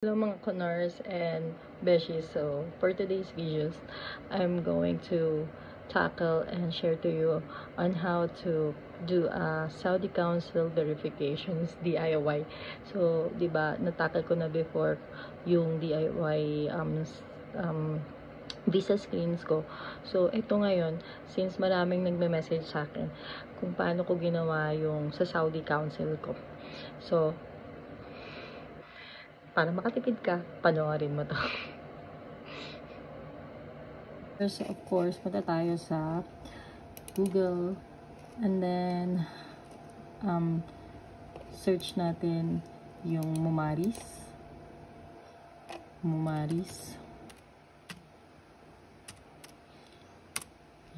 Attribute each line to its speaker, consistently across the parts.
Speaker 1: Hello mga Conors and Beshi. So for today's videos, I'm going to tackle and share to you on how to do a Saudi Council verifications DIY. So, 'di ba, natackle ko na before yung DIY visa screens ko. So, ito ngayon, since maraming nagme-message sa akin kung paano ko ginawa yung sa Saudi Council ko. So, para makatipid ka, panoorin mo to. So, of course, punta tayo sa Google and then search natin yung Mumaris.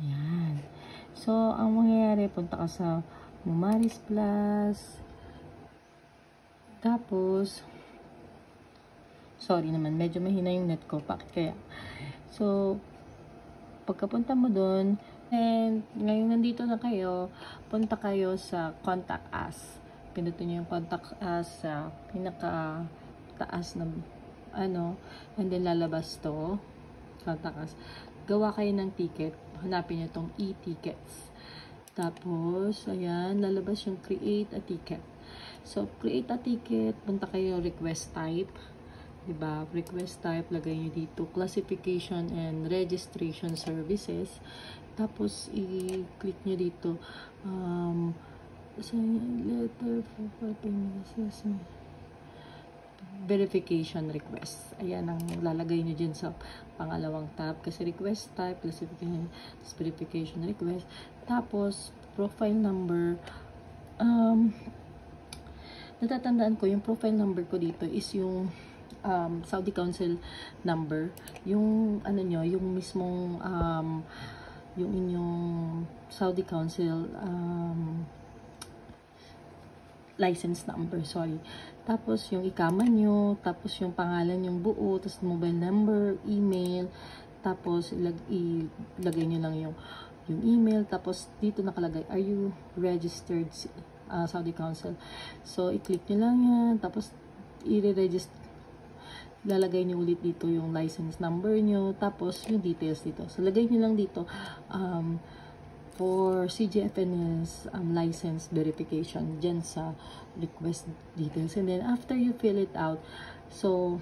Speaker 1: Yan. So, ang mangyayari, punta ka sa Mumaris Plus. Tapos, sorry naman, medyo mahina yung net ko. Bakit kaya? So, pagkapunta mo doon, and ngayon nandito na kayo, punta kayo sa Contact Us. Pinutin nyo yung Contact Us sa pinaka taas na and then lalabas to, Contact Us. Gawa kayo ng ticket. Hanapin nyo itong e-tickets. Tapos, ayan, lalabas yung create a ticket. So, create a ticket, punta kayo request type. Diba? Request type, lagay nyo dito classification and registration services. Tapos, i-click nyo dito letter for verification request. Ayan ang lalagay nyo dyan sa pangalawang tab. Kasi request type, classification, verification request. Tapos, profile number. Natatandaan ko, yung profile number ko dito is yung Saudi Council number, yung nyo, yung mismong yung inyong Saudi Council license number, sorry. Tapos yung ikama nyo, tapos yung pangalan yung buo, tapos mobile number, email, tapos ilagay nyo lang yung email, tapos dito nakalagay, are you registered Saudi Council? So, i-click nyo lang yan, tapos i-register, lalagay nyo ulit dito yung license number nyo, tapos yung details dito. So, lagay nyo lang dito, for CGFNS license verification dyan sa request details. And then, after you fill it out, so,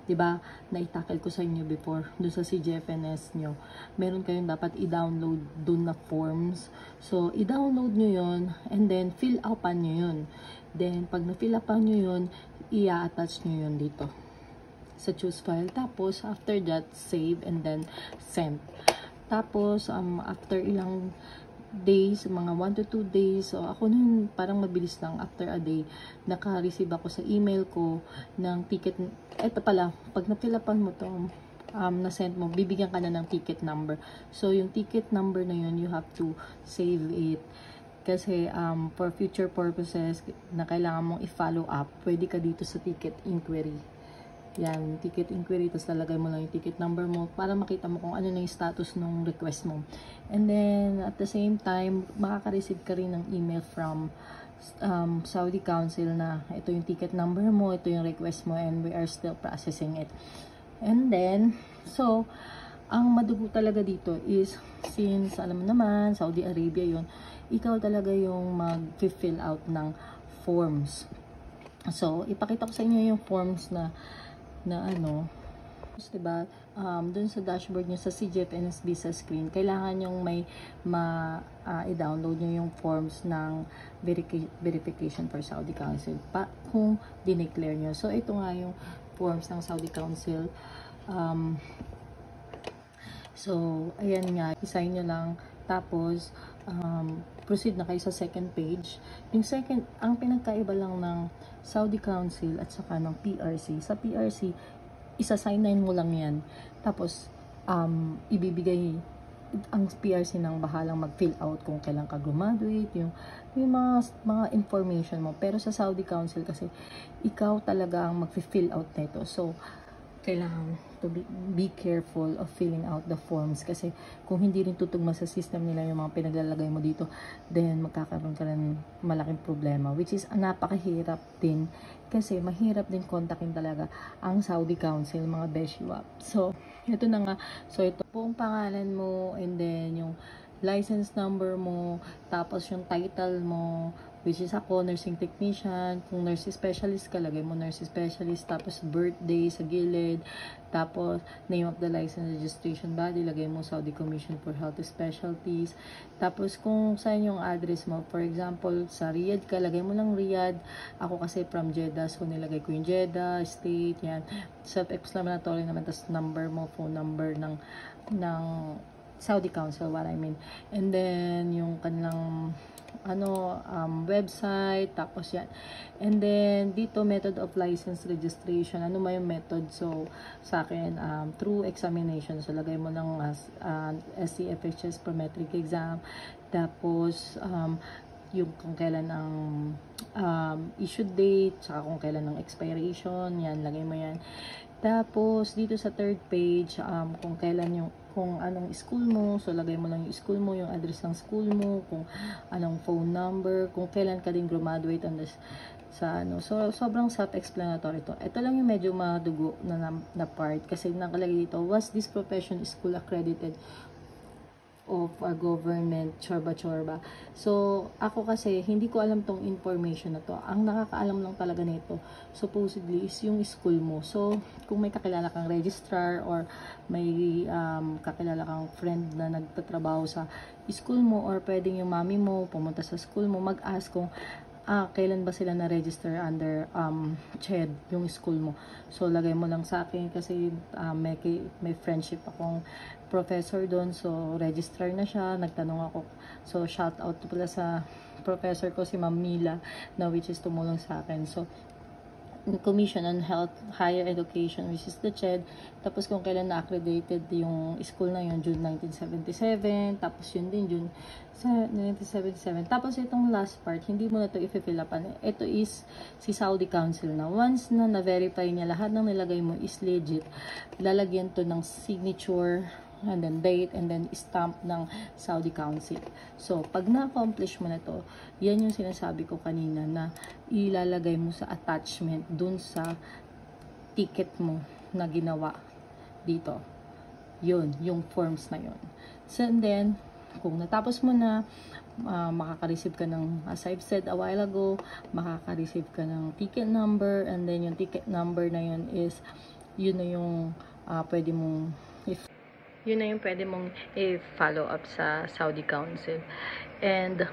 Speaker 1: diba, na-tackle ko sa inyo before, doon sa CGFNS nyo, meron kayong dapat i-download doon na forms. So, i-download nyo yun, and then, fill upan nyo yun. Then, pag na-fill upan nyo yun, i-attach nyo yun dito sa choose file. Tapos, after that, save and then send. Tapos, after ilang days, mga 1 to 2 days, so ako nun parang mabilis lang, after a day, naka-receive ako sa email ko ng ticket. Eto pala, pag napilapan mo to, na-send mo, bibigyan ka na ng ticket number. So, yung ticket number na yun, you have to save it. Kasi, for future purposes, na kailangan mong i-follow up, pwede ka dito sa ticket inquiry. Yan, ticket inquiry, tapos lalagay mo lang yung ticket number mo para makita mo kung ano na yung status ng request mo. And then, at the same time, makaka-receive ka rin ng email from Saudi Council na ito yung ticket number mo, ito yung request mo, and we are still processing it. And then, so, ang madugo talaga dito is, since alam mo naman, Saudi Arabia yun, ikaw talaga yung mag-fill out ng forms. So, ipakita ko sa inyo yung forms na diba, dun sa dashboard nyo sa CGFNS visa screen, kailangan yung may i-download nyo yung forms ng verification for Saudi Council kung dineclare nyo. So, ito nga yung forms ng Saudi Council. So, ayan nga, isign nyo lang. Tapos, proceed na kayo sa second page. Yung second, ang pinagkaiba lang ng Saudi Council at saka ng PRC. Sa PRC, isa-sign mo lang yan. Tapos, ibibigay ang PRC nang bahalang mag-fill out kung kailan ka graduate, yung mga information mo. Pero sa Saudi Council kasi, ikaw talaga ang mag-fill out nito. So, kailangan to be careful of filling out the forms kasi kung hindi rin tutugma sa system nila yung mga pinaglalagay mo dito, then magkakaroon ka ng malaking problema, which is napakahirap din kasi mahirap din kontakin talaga ang Saudi Council, mga beshiwap. So ito na nga, so ito buong pangalan mo, and then yung license number mo, tapos yung title mo, which is ako, nursing technician. Kung nurse specialist ka, lagay mo nurse specialist. Tapos birthday sa gilid. Tapos name of the license registration body, lagay mo Saudi Commission for Health Specialties. Tapos kung saan yung address mo, for example, sa Riyadh ka, lagay mo lang Riyadh. Ako kasi from Jeddah, so nilagay ko yung Jeddah, state, yan. Self-explanatory naman, tapos number mo, phone number ng Saudi Council, what I mean. And then, yung kanilang website, tapos yan. And then, dito, method of license registration. Ano ba yung method? So, sa akin, through examination. So, lagay mo ng SCFHS Prometric exam. Tapos, yung kung kailan ang issue date, saka kung kailan ang expiration, yan, lagay mo yan. Tapos, dito sa third page, kung kailan yung kung anong school mo, so lagay mo lang yung school mo, yung address ng school mo, kung anong phone number, kung kailan ka din graduate on this, sa so sobrang self-explanatory to. Ito lang yung medyo madugo na part kasi nakalagay dito, was this profession school accredited of a government, chorba. So, ako kasi, hindi ko alam tong information na to. Ang nakakaalam lang talaga nito, supposedly, is yung school mo. So, kung may kakilala kang registrar or may kakilala kang friend na nagtatrabaho sa school mo, or pwedeng yung mami mo pumunta sa school mo, mag-ask kung kailan ba sila na-register under CHED, yung school mo. So, lagay mo lang sa akin kasi may friendship akong professor doon. So, registrar na siya. Nagtanong ako. So, shout out pala sa professor ko, si Ma'am Mila, na which is tumulong sa akin. So, Commission on Health Higher Education, which is the CHED. Tapos kung kailan na-accredited yung school na yun, June 1977. Tapos yun din, June 1977. Tapos itong last part, hindi mo na ito i-fill up. Ito is si Saudi Council na. Once na na-verify niya, lahat ng nilagay mo is legit, lalagyan to ng signature, and then date, and then stamp ng Saudi Council. So, pag na-accomplish mo na to, yan yung sinasabi ko kanina na ilalagay mo sa attachment dun sa ticket mo na ginawa dito. Yun, yung forms na yun. So, and then, kung natapos mo na, makaka-receive ka ng, as I've said a while ago, makaka-receive ka ng ticket number, and then yung ticket number na yun is, yun na yung pwede mong yun na yung pwede mong i-follow up sa Saudi Council. And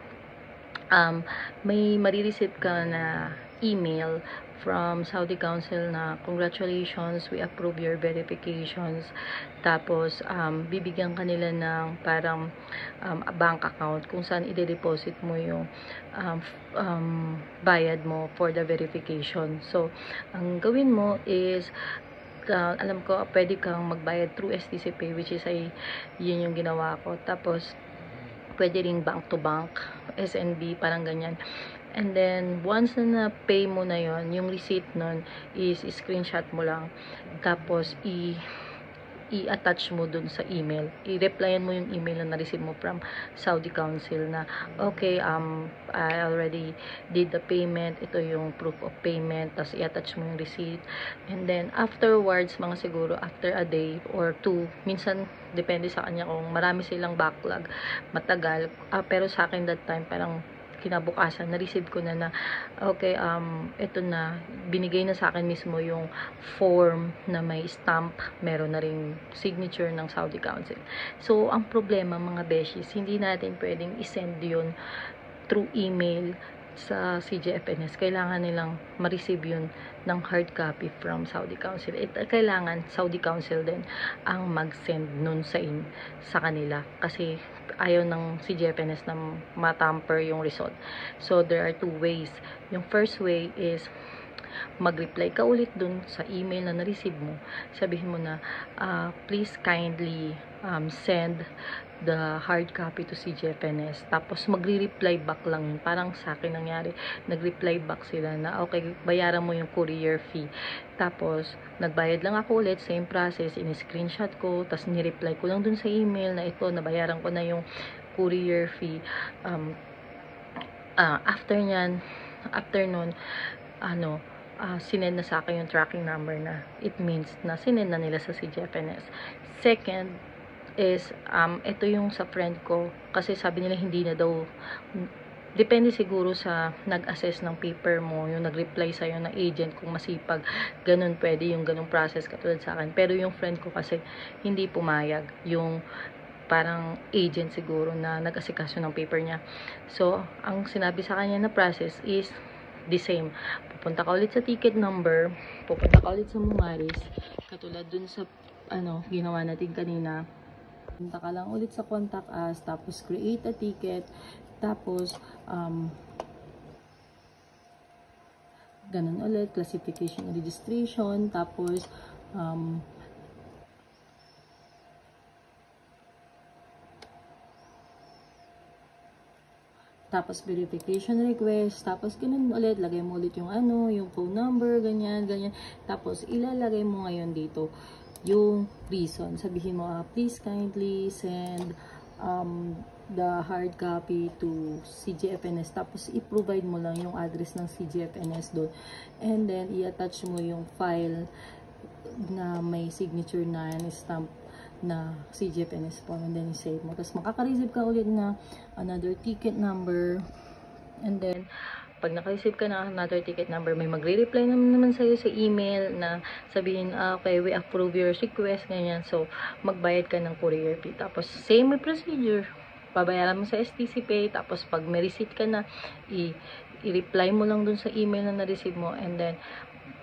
Speaker 1: may marireceive ka na email from Saudi Council na congratulations, we approve your verifications. Tapos bibigyan kanila ng parang bank account kung saan i-deposit mo yung bayad mo for the verification. So ang gawin mo is alam ko, pwede kang magbayad through STC Pay, which is yun yung ginawa ko. Tapos, pwede ring bank to bank, SNB, parang ganyan. And then, once na na-pay mo na yon, yung receipt nun is screenshot mo lang. Tapos, i-attach mo dun sa email. I-replyan mo yung email na na-receive mo from Saudi Council na, okay, I already did the payment. Ito yung proof of payment. Tapos, i-attach mo yung receipt. And then, afterwards, mga siguro, after a day or two, minsan, depende sa kanya kung marami silang backlog, matagal. Pero sa akin that time, parang kinabukasan, na-receive ko na okay, ito na, binigay na sa akin mismo yung form na may stamp, meron na ring signature ng Saudi Council. So, ang problema mga beshies, hindi natin pwedeng isend yun through email sa CGFNS. Kailangan nilang ma-receive yun ng hard copy from Saudi Council. Kailangan Saudi Council din ang mag-send nun sa kanila. Kasi ayaw ng CGFNS na matamper yung result. So, there are two ways. Yung first way is mag-reply ka ulit dun sa email na na-receive mo. Sabihin mo na, please kindly send the hard copy to CGFNS. Tapos magre-reply back lang yun. Parang sa akin nangyari, nag-reply back sila na okay, bayaran mo yung courier fee. Tapos nagbayad lang ako ulit, same process, in-screenshot ko, tapos ni-reply ko lang dun sa email na ito, nabayaran ko na yung courier fee. After nun, sinend na sa akin yung tracking number na. It means na sinend na nila sa CGFNS. Second is, ito yung sa friend ko, kasi sabi nila hindi na daw, depende siguro sa nag-assess ng paper mo, yung nag-reply sa'yo na agent, kung masipag, ganun pwede yung ganung process katulad sa akin. Pero yung friend ko kasi, hindi pumayag, yung parang agent siguro na nag-asikaso ng paper niya. So, ang sinabi sa kanya na process is the same. Pupunta ka ulit sa ticket number, pupunta ka ulit sa Mumaris, katulad dun sa ginawa natin kanina. Punta ka lang ulit sa contact us, tapos create a ticket, tapos ganun ulit, classification and registration, tapos verification request, tapos ganun ulit, lagay mo ulit yung yung phone number, ganyan, tapos ilalagay mo ngayon dito yung reason. Sabihin mo, please kindly send the hard copy to CGFNS, tapos i-provide mo lang yung address ng CGFNS doon, and then i-attach mo yung file na may signature na stamp na CGFNS form, and then i-save mo. Tapos makaka-receive ka ulit na another ticket number, and then pag naka-receive ka na another ticket number, may magre-reply naman sa'yo sa email na sabihin, okay, we approve your request, ganyan. So, magbayad ka ng courier fee. Tapos, same procedure. Babayaran mo sa STC Pay, tapos pag may receipt ka na, i-reply mo lang dun sa email na na-receive mo, and then,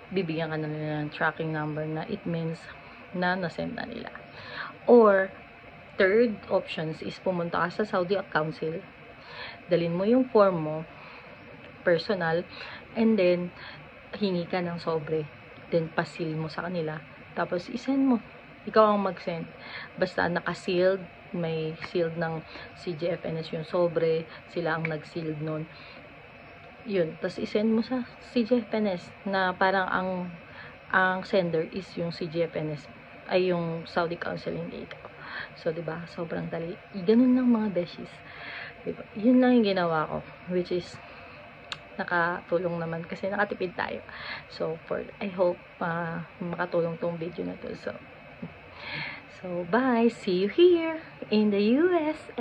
Speaker 1: bibigyan ka na nila ng tracking number na it means na nasend na nila. Or, third options is pumunta ka sa Saudi Council, dalhin mo yung form mo, personal, and then hingi ka ng sobre, then pasil mo sa kanila, tapos isend mo, ikaw ang mag-send, basta naka-sealed, may sealed ng CGFNS yung sobre, sila ang nag-sealed nun, yun, tapos isend mo sa CGFNS na parang ang sender is yung CGFNS, ay yung Saudi Council, hindi ikaw. So, diba, sobrang dali, ganun lang mga beshies, diba? Yun lang yung ginawa ko, which is nakatulong naman kasi nakatipid tayo. So, I hope makatulong tong video na to. So bye! See you here in the US!